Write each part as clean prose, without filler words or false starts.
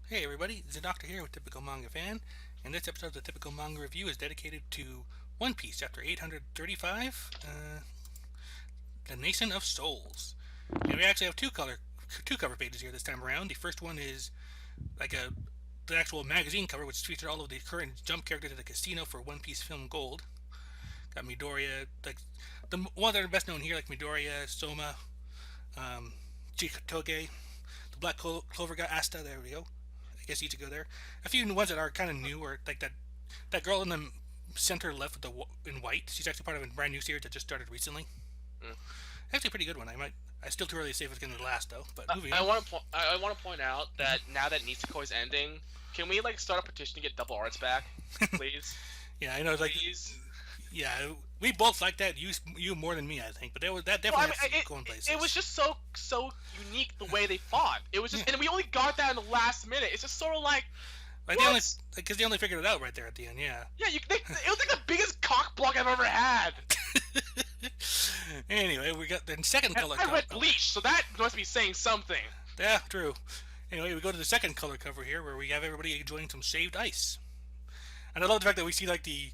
Hey everybody, Zeidoktor here with Typical Manga Fan, and this episode of the Typical Manga Review is dedicated to One Piece, chapter 835, The Nation of Souls. And we actually have two cover pages here this time around. The first one is like the actual magazine cover, which features all of the current Jump characters at the casino for One Piece Film Gold. Got Midoriya, like the ones that are best known here, like Midoriya, Soma, Chikatoge, the Black Clover guy, Asta. There we go. I guess Ichigo there. A few ones that are kind of new, or like that girl in the center left with in white. She's actually part of a brand new series that just started recently. Mm. Actually, pretty good one. I still too early to say if it's going to last though. But moving I on. want to I want to point out that now that Nisekoi is ending, can we start a petition to get double arts back, please? Yeah, I know. It's like, Please. yeah, we both like that. You more than me, I think. But that Well, I definitely mean, has going places. it was just so unique the way they fought. It was just, Yeah. and we only got that in the last minute. It's just sort of like, Like what? because they only figured it out right there at the end. Yeah. Yeah, it was like the biggest cock block I've ever had. Anyway, we got the second And color. I read Bleach, so that must be saying something. Yeah, true. Anyway, we go to the second color cover here, where we have everybody enjoying some shaved ice. And I love the fact that we see like the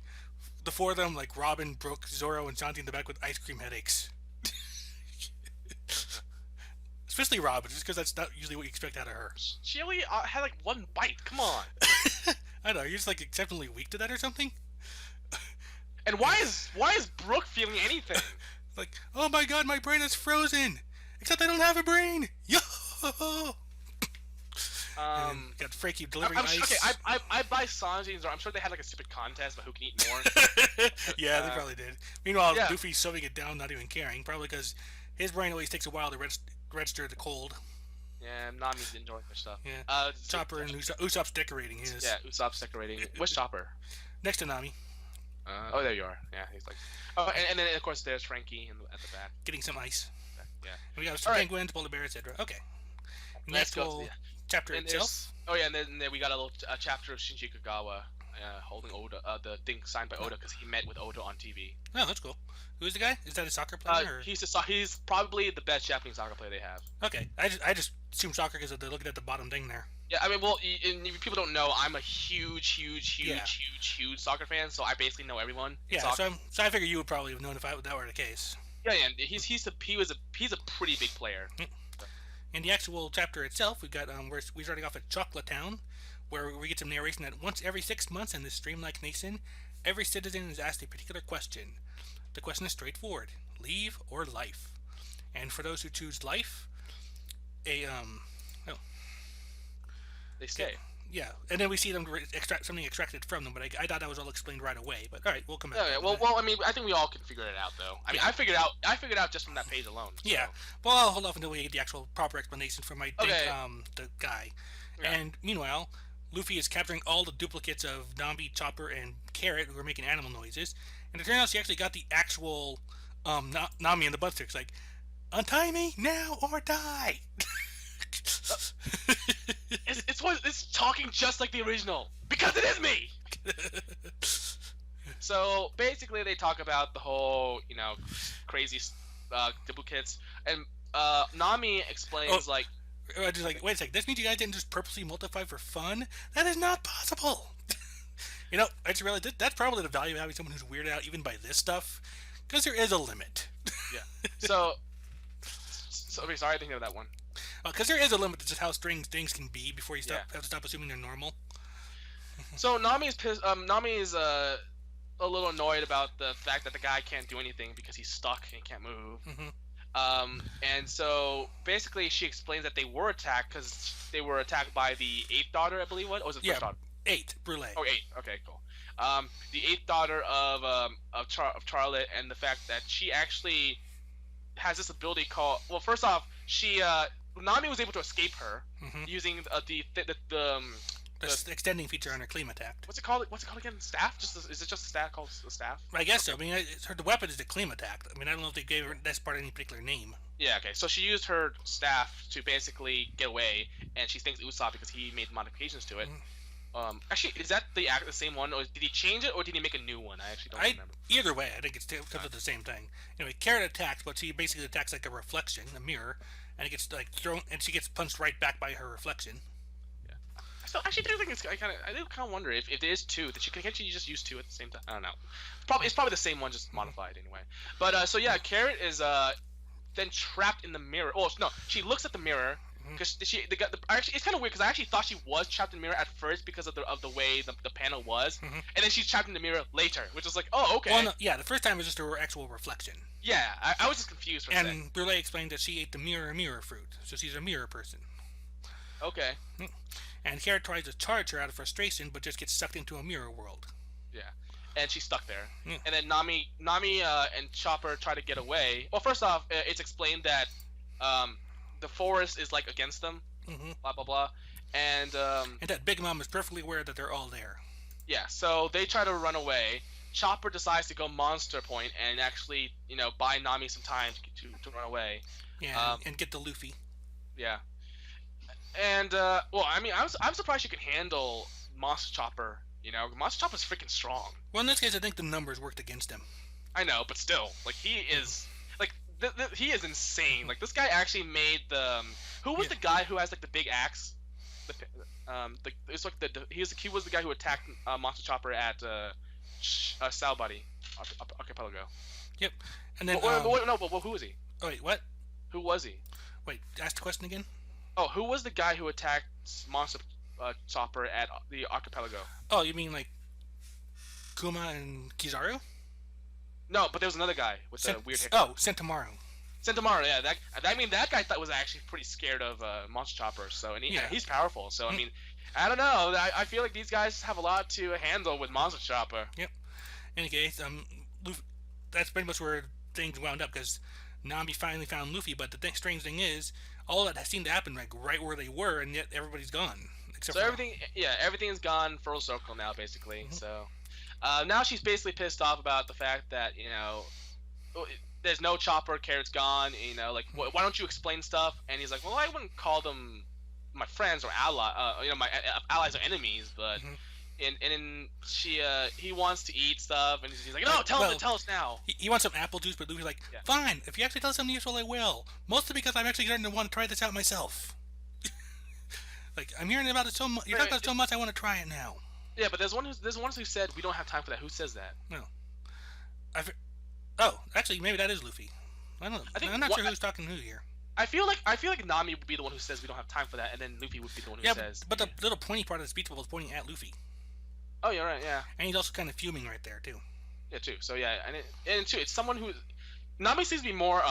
four of them, like Robin, Brooke, Zoro, and Shanti in the back with ice cream headaches. Especially Robin, just because that's not usually what you expect out of her. She only had like one bite. Come on. I don't know, you're just like exceptionally weak to that or something. And why is Brooke feeling anything? Like, oh my god, my brain is frozen. Except I don't have a brain. Yo. And got Frankie delivering ice. Okay, I buy Sanji and Zoro. I'm sure they had like a stupid contest about who can eat more. Yeah, they Uh, probably did. Meanwhile, yeah, Luffy's shoving it down, not even caring. Probably because his brain always takes a while to register the cold. yeah, Nami's enjoying their stuff. Yeah. Z- Chopper and Usopp's decorating his. yeah, Usopp's decorating. Where's Chopper? Next to Nami, Oh, there you are. Yeah, he's like. Oh, and then of course there's Frankie at the back. getting some ice. Yeah. And we got some All right, penguins, polar bear, etc. Okay. And the let's go to actual the. chapter And there's. itself. Oh yeah, and then we got a little chapter of Shinji Kagawa holding Oda, the thing signed by Oda because he met with Oda on TV. Oh, that's cool. Who's the guy? Is that a soccer player? Or? He's probably the best Japanese soccer player they have. Okay. I just assume soccer because they're looking at the bottom thing there. Yeah, I mean, well, and if people don't know, I'm a Yeah. huge soccer fan, so I basically know everyone in Yeah. soccer. So I figure you would probably have known if that were the case. Yeah, and he's a pretty big player. In the actual chapter itself, we've got we're starting off at Chocolate Town, where we get some narration that once every 6 months in this dreamlike nation, every citizen is asked a particular question. The question is straightforward: leave or life. And for those who choose life, a oh, They okay, stay. yeah, and then we see them extract something extracted from them. But I thought that was all explained right away. But all right, we'll come back. Yeah, yeah. To that. Well, I mean, I think we all can figure it out, though. I mean, Yeah. I figured out just from that page alone. So. Yeah. Well, I'll hold off until we get the actual proper explanation from Okay. the guy. Yeah. And meanwhile, Luffy is capturing all the duplicates of Nambi, Chopper, and Carrot who are making animal noises. And it turns out she actually got the actual Nami in the butt sticks, like, untie me now or die. It's talking just like the original because it is me. So basically, they talk about the whole crazy duplicates, and Nami explains Oh. Just like, wait a second, this means you guys didn't just purposely multiply for fun? That is not possible. I just realized that's probably the value of having someone who's weirded out even by this stuff, because there is a limit. yeah. So okay, sorry, I didn't hear that one. Because there is a limit to just how strange things can be before you Yeah. have to stop assuming they're normal. So Nami's pissed. Nami's a little annoyed about the fact that the guy can't do anything because he's stuck and he can't move. Hmm. And so basically, she explains that they were attacked because they were attacked by the eighth daughter, I believe. What? Or was it the Yeah, first daughter? 8, Brule. Oh, eight. Okay, cool. The eighth daughter of Charlotte, and the fact that she actually has this ability called. Well, first off, she Nami was able to escape her Hmm. using The extending feature on her Klimattact. what's it called? What's it called again? Staff? Is it just a staff called a staff? I guess so. I mean, the weapon is the Klimattact. I mean, I don't know if they gave her this part any particular name. Yeah. Okay. So she used her staff to basically get away, and she thanks Usopp because he made modifications to it. Actually, is that the same one, or did he change it, or did he make a new one? I actually don't remember. Either way, I think it's comes with the same thing. Anyway, Carrot attacks, but she basically attacks like a reflection, a mirror, and it gets like thrown, and she gets punched right back by her reflection. Yeah. still actually do think I do kind of wonder if there is two that can't you just use two at the same time. I don't know. It's probably the same one, just modified anyway. But so yeah, Carrot is then trapped in the mirror. Oh no, she looks at the mirror because actually it's kind of weird because I actually thought she was trapped in the mirror at first because of the way the panel was, and then she's trapped in the mirror later, which is like, oh, okay. Well, no, yeah, the first time was just her actual reflection. Yeah, I was just confused for a second. And Brule explained that she ate the mirror fruit, so she's a mirror person. Okay. And Carrot tries to charge her out of frustration, but just gets sucked into a mirror world. Yeah, and she's stuck there. And then Nami and Chopper try to get away. Well, first off, it's explained that the forest is like against them. Blah blah blah, and that Big Mom is perfectly aware that they're all there. Yeah, so they try to run away. Chopper decides to go Monster Point and actually, buy Nami some time to run away. Yeah, and get the Luffy. Yeah. And well, I mean, I'm surprised you can handle Monster Chopper. Monster Chopper's freaking strong. Well, in this case, I think the numbers worked against him. I know, but still, like he is like he is insane. Like this guy actually made the who was the guy who has like the big axe? It's like he was the guy who attacked Monster Chopper at Sal Buddy Archipelago. Yep. And then but who was he? Oh wait, what? Who was he? Wait, ask the question again. Oh, who was the guy who attacked Monster Chopper at the Archipelago? Oh, you mean like Kuma and Kizaru? No, but there was another guy with the weird hair. Oh, Sentomaru. Sentomaru, yeah. That guy was actually pretty scared of Monster Chopper. So and he's powerful. So I mean, I don't know. I feel like these guys have a lot to handle with Monster Chopper. Yep. In any case, Luffy, that's pretty much where things wound up because Nami finally found Luffy. But the strange thing is, all that seemed to happen like right where they were, and yet everybody's gone. Except so everything is gone full circle now, basically. So now she's basically pissed off about the fact that there's no Chopper, Carrot's gone. Why don't you explain stuff? And he's like, well, I wouldn't call them my friends or my allies or enemies, but. And then he wants to eat stuff, and he's like, no, tell us now. He wants some apple juice, but Luffy's like, fine, if you actually tell us something useful, I will. Mostly because I'm actually starting to want to try this out myself. Like, I'm hearing about it so much. You're talking about it so much, I want to try it now. Yeah, but there's one who said we don't have time for that. Who says that? No. Actually, maybe that is Luffy. I don't know. I'm not sure who's talking who here. I feel like Nami would be the one who says we don't have time for that, and then Luffy would be the one who says. But the little pointy part of the speech bubble is pointing at Luffy. Oh, you're right. Yeah. And he's also kind of fuming right there too. Yeah, too. So yeah, and too, it's someone who Nami seems to be more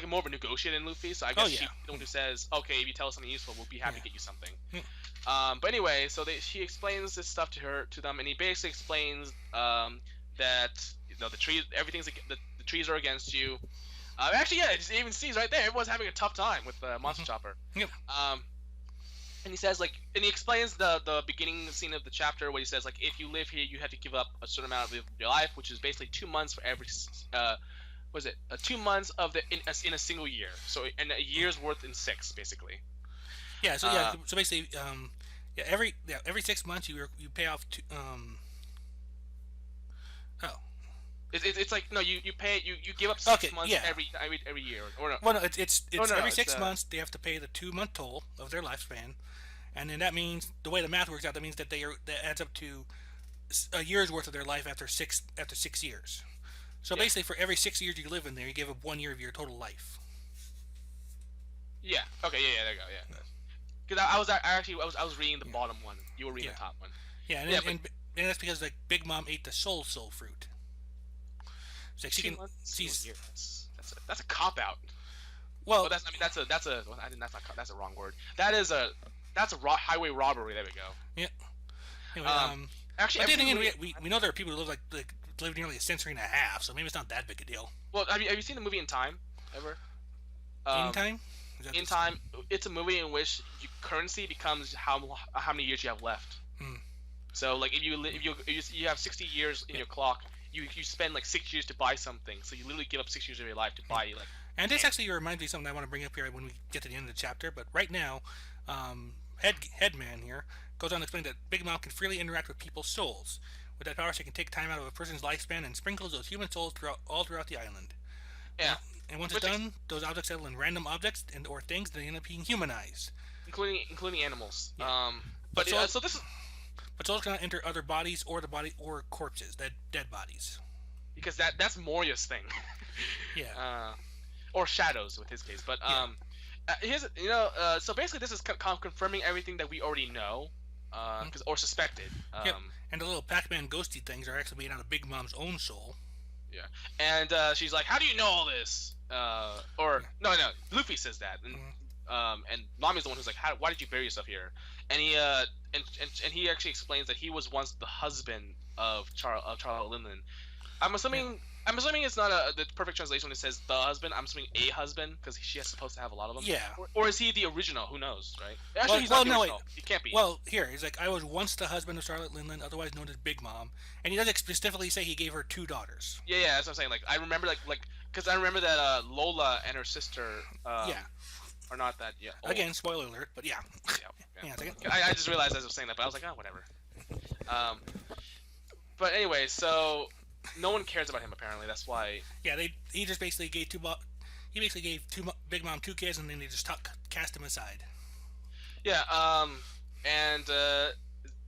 more of a negotiator than Luffy. So I guess she's the one who says, okay, if you tell us something useful, we'll be happy to get you something. But anyway, so she explains this stuff to them, and he basically explains that the trees, the trees are against you. Actually, yeah, it even sees right there, everyone's having a tough time with Monster Chopper. Yep. And he says and he explains the beginning scene of the chapter where he says if you live here, you have to give up a certain amount of your life, which is basically 2 months for every 2 months of in a single year. So and a year's worth in 6 basically. Yeah. So So basically, every 6 months you pay off It's like no, you pay you give up 6 months every year or no. Well, no, it's every 6 months they have to pay the 2-month toll of their lifespan, and then that means the way the math works out, that means that that adds up to a year's worth of their life after 6 years. So basically, for every 6 years you live in there, you give up 1 year of your total life. Yeah. Okay. Yeah. There you go. Yeah. Because I was reading the bottom one. You were reading the top one. Yeah. And that's because Big Mom ate the soul fruit. So she can. That's a cop out. Well, that's a wrong word. That's a highway robbery. There we go. Yeah. Anyway, actually, we know there are people who live nearly a century and a half, so maybe it's not that big a deal. Well, have you seen the movie In Time ever? In Time? In Time, it's a movie in which currency becomes how many years you have left. So if you have 60 years in your clock. You spend 6 years to buy something, so you literally give up 6 years of your life to buy And this actually reminds me of something I want to bring up here when we get to the end of the chapter. But right now, Headman here goes on to explain that Big Mom can freely interact with people's souls. With that power, she can take time out of a person's lifespan and sprinkles those human souls all throughout the island. Yeah. And once it's done, those objects settle in random objects or things that end up being humanized. including animals. Yeah. But souls, so this is but souls cannot enter other bodies or corpses, dead bodies. because that's Moria's thing. Yeah. Or shadows with his case. But Yeah. here's so basically this is confirming everything that we already know, or suspected. Yep. And the little Pac-Man ghosty things are actually made out of Big Mom's own soul. Yeah. And she's like, "How do you know all this?" No, Luffy says that, and Nami's the one who's like, "Why did you bury yourself here?" And he actually explains that he was once the husband of Charlotte Linlin. I'm assuming it's not the perfect translation when it says the husband. I'm assuming a husband because she is supposed to have a lot of them. Yeah. Or is he the original? Who knows, right? Actually, Well, he's not the no, original. wait. He can't be. Well, here he's like, I was once the husband of Charlotte Linlin, otherwise known as Big Mom, and he does specifically say he gave her 2 daughters. Yeah, that's what I'm saying. Like I remember, because I remember that Lola and her sister. Yeah. Are not that. Yeah. Old. Again, spoiler alert, but yeah. Yeah. Yeah, I just realized as I was saying that, but I was like, oh, whatever. But anyway, so no one cares about him apparently. That's why. Yeah, he just basically gave Big Mom 2 kids, and then they just cast him aside. Yeah. And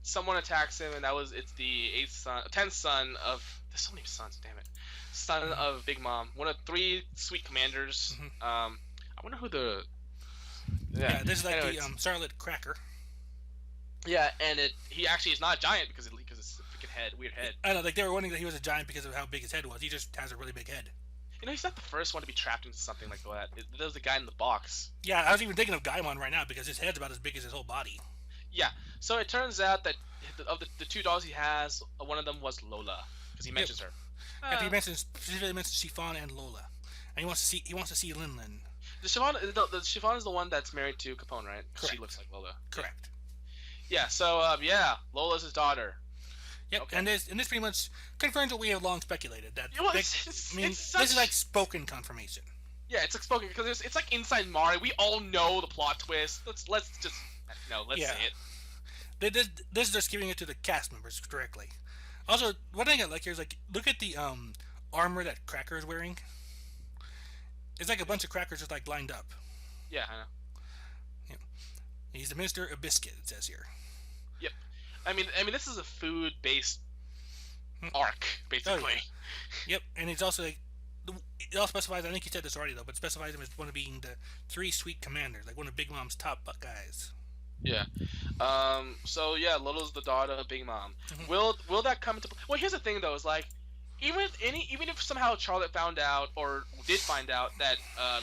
someone attacks him, and it's the 10th son of. There's so many sons. Damn it. Son of Big Mom, one of 3 sweet commanders. I wonder who the. Yeah, this is like the Charlotte Cracker. Yeah, and he actually is not a giant because it's a freaking weird head. I know, like they were wondering that he was a giant because of how big his head was. He just has a really big head. He's not the first one to be trapped into something like that. There's the guy in the box. Yeah, I was even thinking of Gaimon right now because his head's about as big as his whole body. Yeah, so it turns out that of the 2 dogs he has, one of them was Lola because he mentions her. Yeah, he specifically mentions Chiffon and Lola, and he wants to see Linlin. The Chiffon is the one that's married to Capone, right? Correct. She looks like Lola. Correct. Yeah. So Lola's his daughter. Yep. Okay. And this pretty much confirms what we have long speculated that. This is like spoken confirmation. Yeah, it's like spoken because it's like inside Mari. We all know the plot twist. Let's just say it. This is just giving it to the cast members directly. Also, one thing I like here is like look at the armor that Cracker is wearing. It's like a bunch of crackers just like lined up. Yeah, I know. Yeah. He's the Minister of Biscuit, it says here. Yep. I mean, this is a food-based arc, basically. Oh, yeah. Yep, and it's also like it all specifies. I think you said this already though, but specifies him as one of being the 3 sweet commanders, like one of Big Mom's top guys. Yeah. So yeah, Lola's the daughter of Big Mom. Will that come into? Well, here's the thing though, is like. Even if somehow Charlotte found out or did find out that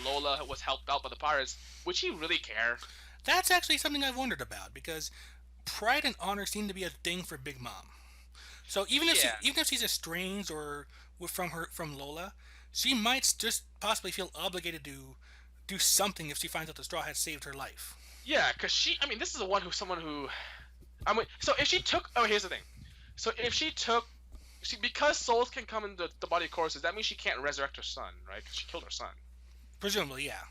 Lola was helped out by the pirates, would she really care? That's actually something I've wondered about because pride and honor seem to be a thing for Big Mom. So even if she's estranged or from Lola, she might just possibly feel obligated to do something if she finds out the Straw Hat saved her life. Yeah, because this is someone who. So if she took. Oh, here's the thing. So if she took. Because souls can come into the body of corpses, that means she can't resurrect her son, right? Because she killed her son. Presumably, yeah.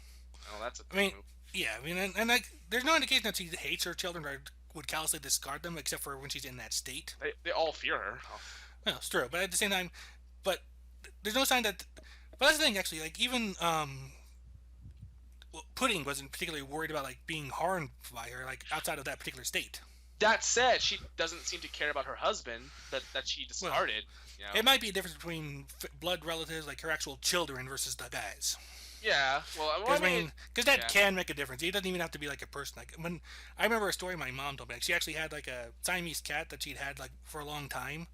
Oh, that's a move. Yeah, and like, there's no indication that she hates her children or would callously discard them, except for when she's in that state. They all fear her. Oh. Well, it's true, but at the same time, there's no sign that. But that's the thing, actually. Like even Pudding wasn't particularly worried about like being harmed by her, like outside of that particular state. That said, she doesn't seem to care about her husband that she discarded. Well, It might be a difference between blood relatives, like her actual children, versus the guys. Yeah, well, because that can make a difference. It doesn't even have to be like a person. Like when I remember a story my mom told me, like, she actually had like a Siamese cat that she'd had like for a long time,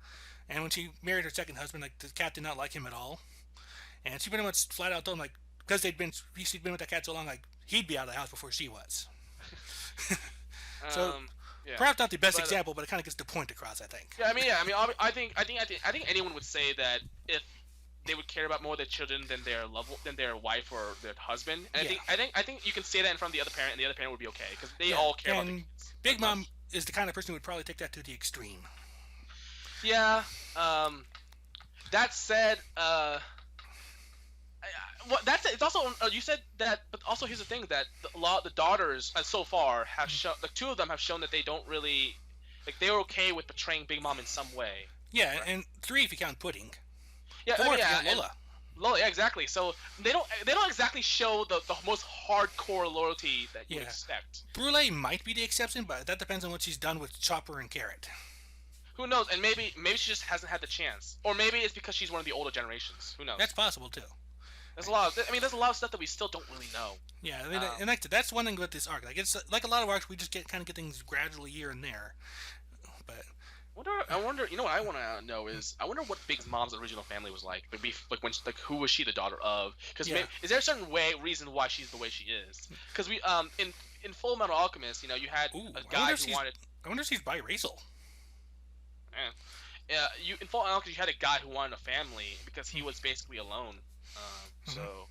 and when she married her second husband, like the cat did not like him at all, and she pretty much flat out told him like because she'd been with that cat so long, like he'd be out of the house before she was. So. Yeah. Perhaps not the best example, but it kind of gets the point across, I think. Yeah, I think anyone would say that if they would care about more their children than their wife or their husband, and I think you can say that in front of the other parent, and the other parent would be okay because they all care about. And Big Mom is the kind of person who would probably take that to the extreme. Yeah. That said, that's it. It's also you said that, but also here's the thing that the daughters so far have shown, like 2 of them have shown that they don't really, like they're okay with betraying Big Mom in some way. Yeah, right? And 3 if you count Pudding. Yeah, 4 if you count Lola. Loyal, yeah, exactly. So they don't exactly show the most hardcore loyalty that you would Yeah. expect. Brule might be the exception, but that depends on what she's done with Chopper and Carrot. Who knows? And maybe she just hasn't had the chance, or maybe it's because she's one of the older generations. Who That's knows? possible too. There's a lot. There's a lot of stuff that we still don't really know. Yeah, I mean, Um, and that's one thing with this arc. Like it's like a lot of arcs, we just get things gradually here and there. But I wonder. You know what I want to know is I wonder what Big's mom's original family was like. Like when who was she the daughter of? Because yeah, is there a certain reason why she's the way she is? Because in Full Metal Alchemist, you had ooh, a guy who wanted. I wonder if she's biracial. Eh, yeah, you in Full Metal Alchemist you had a guy who wanted a family because he was basically alone. So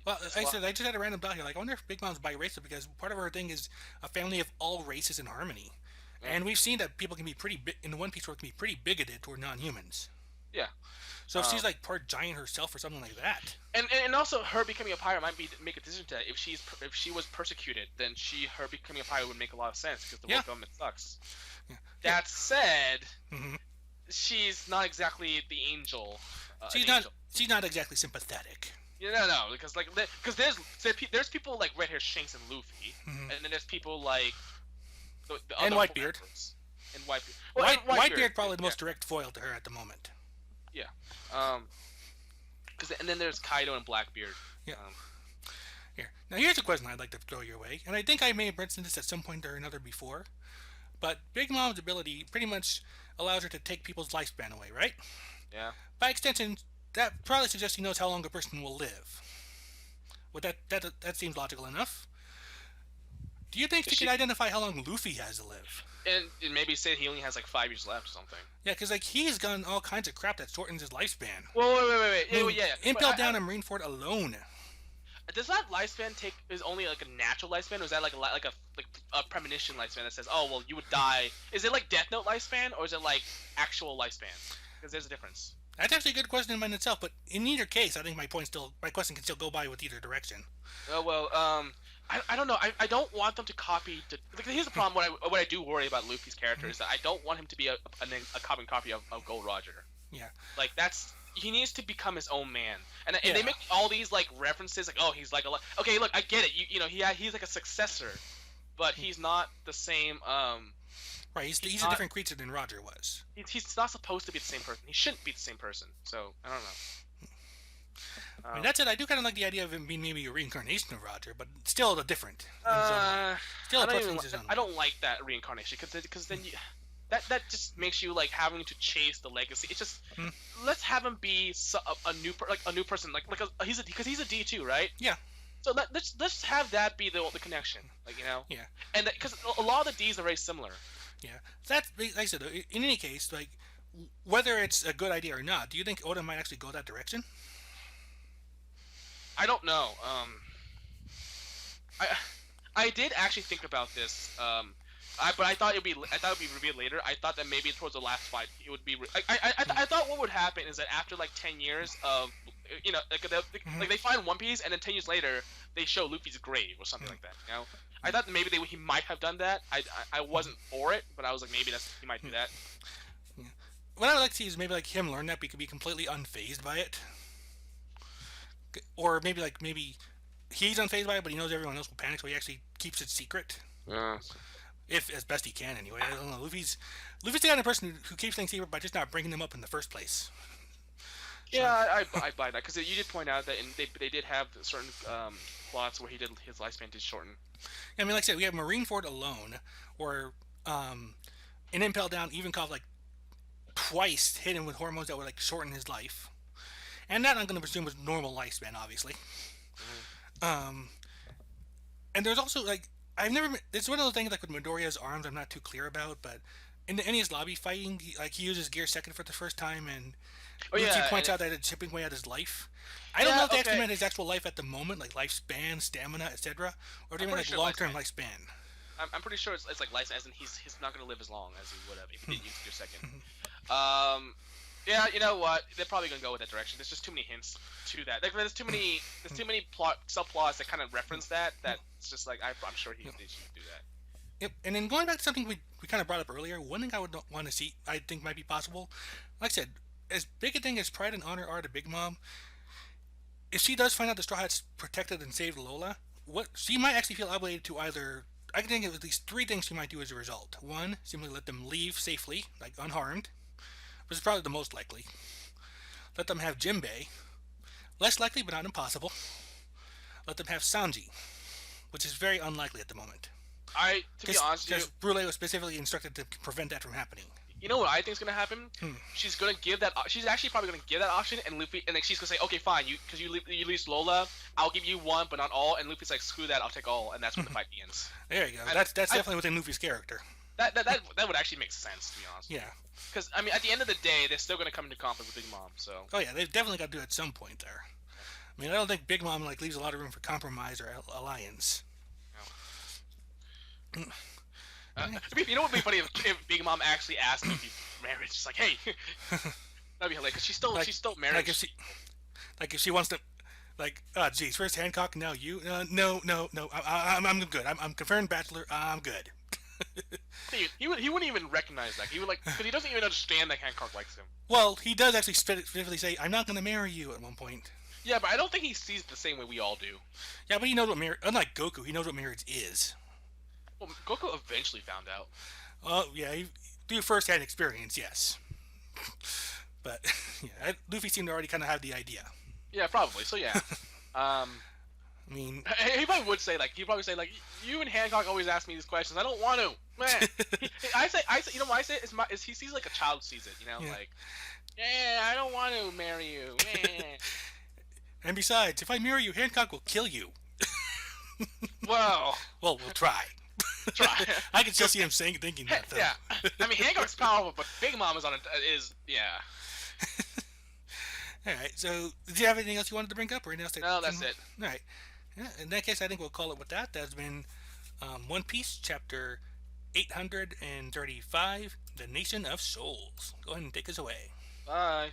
Well, there's a I lot. said I just had a random thought here. Like, I wonder if Big Mom's biracial because part of her thing is a family of all races in harmony, Yeah. and we've seen that people can be in the One Piece world can be pretty bigoted toward non-humans. Yeah. So if she's Um, like part giant herself or something like that, and also her becoming a pirate might make a decision that if she was persecuted, then her becoming a pirate would make a lot of sense because the yeah, world government sucks. yeah, yeah. That said, hmm she's not exactly the angel. An She's not angel. she's not exactly sympathetic. Yeah, no, because there's people like Red Hair Shanks and Luffy, hmm and then there's people like the And other Whitebeard. and Whitebeard. Well, and Whitebeard probably the yeah, most direct foil to her at the moment. yeah. Um, and then there's Kaido and Blackbeard. Yeah. Um, Here. Now here's a question I'd like to throw your way, and I think I may have mentioned this at some point or another before. But Big Mom's ability pretty much allows her to take people's lifespan away, right? yeah. By extension, that probably suggests he knows how long a person will live. Well, that seems logical enough. Do you think she She could identify how long Luffy has to live? and maybe say he only has like 5 years left or something. Yeah, because like he's done all kinds of crap that shortens his lifespan. Well, wait. I mean, Yeah, yeah. Impel Down and Marineford alone. Does that lifespan is only like a natural lifespan, or is that like a premonition lifespan that says, oh well, you would die? Is it like Death Note lifespan, or is it like actual lifespan? Because there's a difference. That's actually a good question in itself, but in either case, I think my question can still go by with either direction. Oh well, I don't know. I don't want them to copy. Here's the problem. What I do worry about Luffy's character is that I don't want him to be a carbon copy of Gold Roger. Yeah. Like he needs to become his own man. And Yeah. they make all these like references like, oh, he's like okay, look, I get it. He's like a successor, but he's not the same. Right, he's a not, different creature than Roger was. he's not supposed to be the same person. He shouldn't be the same person. So I don't know. I mean, that's it. I do kind of like the idea of him being maybe a reincarnation of Roger, but still different. In his own way. Still I a don't, person even, in his own I way. don't like that reincarnation because then that just makes you like having to chase the legacy. It's just let's have him be a new person because he's a D2, right? Yeah. So let's have that be the connection, like Yeah. and because a lot of the Ds are very similar. Yeah. That's like I said. In any case, like whether it's a good idea or not, do you think Oda might actually go that direction? I don't know. I I did actually think about this. But I thought it'd be revealed later. I thought that maybe towards the last fight it would be. I thought what would happen is that after like 10 years of like they find One Piece and then 10 years later they show Luffy's grave or something like that. I thought maybe he might have done that. I wasn't for it, but I was like maybe he might do that. Yeah. What I would like to see is maybe like him learn that he could be completely unfazed by it, or maybe he's unfazed by it, but he knows everyone else will panic, so he actually keeps it secret. If as best he can, anyway. I don't know. Luffy's the kind of person who keeps things secret by just not bringing them up in the first place. Yeah, I buy that because you did point out that they did have certain plots where his lifespan did shorten. I mean, like I said, we have Marineford alone, or an Impel Down even called like twice hit him with hormones that would like shorten his life, and that I'm going to presume was normal lifespan, obviously. And there's also like it's one of those things like with Midoriya's arms I'm not too clear about, but in the Enies lobby fighting, he uses Gear Second for the first time, and Uchi points out that it's chipping away at his life. I don't know if they actually meant his actual life at the moment, like lifespan, stamina, etc., or they meant like long-term lifespan. I'm pretty sure it's like life, as in he's not going to live as long as he would have if he didn't use Gear Second. Yeah, you know what? They're probably gonna go with that direction. There's just too many hints to that. Like, there's too many subplots that kind of reference that. That's just like I'm sure they should do that. Yep. And then going back to something we kind of brought up earlier, one thing I would want to see, I think might be possible. Like I said, as big a thing as pride and honor are to Big Mom, if she does find out the Straw Hats protected and saved Lola, what she might actually feel obligated to either. I can think of at least three things she might do as a result. One, simply let them leave safely, like unharmed, which is probably the most likely. Let them have Jimbei, less likely but not impossible. Let them have Sanji, which is very unlikely at the moment. To be honest with you, Because Brule was specifically instructed to prevent that from happening. you know what I think is gonna happen? She's gonna give that. She's actually probably gonna give that option, and Luffy, and then she's gonna say, okay, fine, because you release Lola, I'll give you one, but not all. And Luffy's like, screw that, I'll take all, and that's when the fight begins. There you go. That's definitely within Luffy's character. That would actually make sense, to be honest. Yeah. Because I mean, at the end of the day, they're still gonna come into conflict with Big Mom. So. Oh yeah, they've definitely got to do it at some point there. I mean, I don't think Big Mom leaves a lot of room for compromise or alliance. No. You know what would be funny if Big Mom actually asked Luffy for marriage? It's like, hey, that'd be hilarious. Because she's still married. Like if she wants to, geez, first Hancock, now you. No. I'm good. I'm confirmed bachelor. I'm good. He wouldn't even recognize that. He would because he doesn't even understand that Hancock likes him. Well, he does actually specifically say, "I'm not going to marry you" at one point. Yeah, but I don't think he sees it the same way we all do. Yeah, but he knows what marriage. Unlike Goku, he knows what marriage is. Well, Goku eventually found out. Oh yeah, through first-hand experience, yes. But yeah, Luffy seemed to already kind of have the idea. Yeah, probably. So yeah. I mean, he probably would say he'd probably say you and Hancock always ask me these questions. I don't want to, man. I say, you know what I say is he sees like a child sees it, you know, yeah. Yeah, I don't want to marry you. And besides, if I marry you, Hancock will kill you. Well, we'll try. Try. I can still see him thinking that though. Yeah, I mean Hancock's powerful, but Big Mom is yeah. All right. So, did you have anything else you wanted to bring up, or anything else? No, that's it. All right. Yeah, in that case, I think we'll call it with that. That's been One Piece, chapter 835, The Nation of Souls. Go ahead and take us away. Bye.